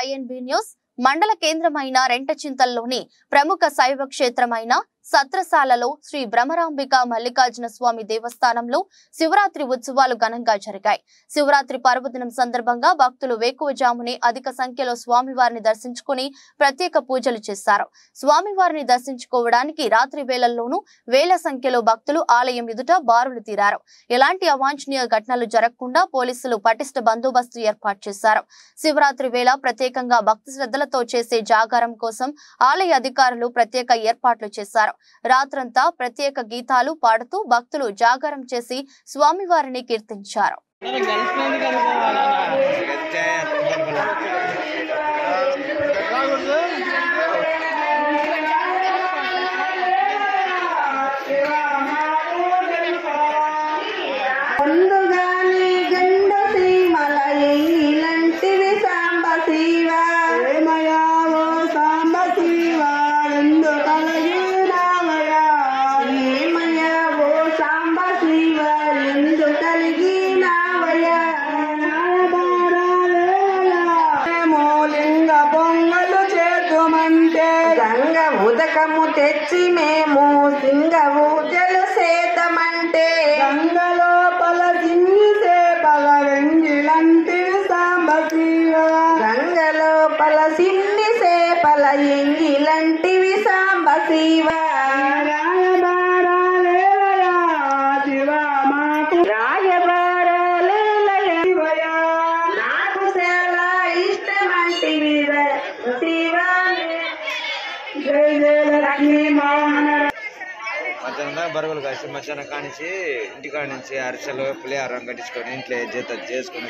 INB news మండల కేంద్రమైన రెంటచింతల్లోని ప్రముఖ శైవ క్షేత్రమైన సత్రశాలలో శ్రీ బ్రహ్మరాంబిక మల్లికార్జున స్వామి దేవస్థానంలో శివరాత్రి ఉత్సవాలు ఘనంగా జరిగాయి. శివరాత్రి పర్వదినం సందర్భంగా భక్తులు వేకువజామునే అధిక సంఖ్యలో స్వామివారిని దర్శించుకుని ప్రత్యేక పూజలు చేశారు. స్వామివారిని దర్శించుకోవడానికి రాత్రి వేళల్లోనూ వేల సంఖ్యలో భక్తులు ఆలయం ఎదుట బారులు తీరారు. ఎలాంటి అవాంఛనీయ ఘటనలు జరగకుండా పోలీసులు పటిష్ట బందోబస్తు ఏర్పాటు చేశారు. శివరాత్రి వేళ ప్రత్యేకంగా భక్తి శ్రద్ధలతో చేసే జాగారం కోసం ఆలయ అధికారులు ప్రత్యేక ఏర్పాట్లు చేశారు. రాత్రంతా ప్రత్యేక గీతాలు పాడుతూ భక్తులు జాగారం చేసి స్వామివారిని కీర్తించారు. ఉదకము తెచ్చి మేము సింగవు జలసేతమంటే గంగలోపల సింగి సేపల ఎంగిలంటివి సాంబ శివ గంగలోపల సింగి సేపల ఎంగిలంటివి సాంబ శివ రాయబారాలేవయా శివ మాకు రాయబారాలేవయా శివయా నాకు చాలా ఇష్టమంటివి శివ జై జయ లక్ష్మీ మోహన. మధ్యాహ్నం బరుగులు కాసి మధ్యాహ్నం కానించి ఇంటికాడ నుంచి అరిసెలు పులిహారం కట్టించుకొని ఇంట్లో చేత చేసుకొని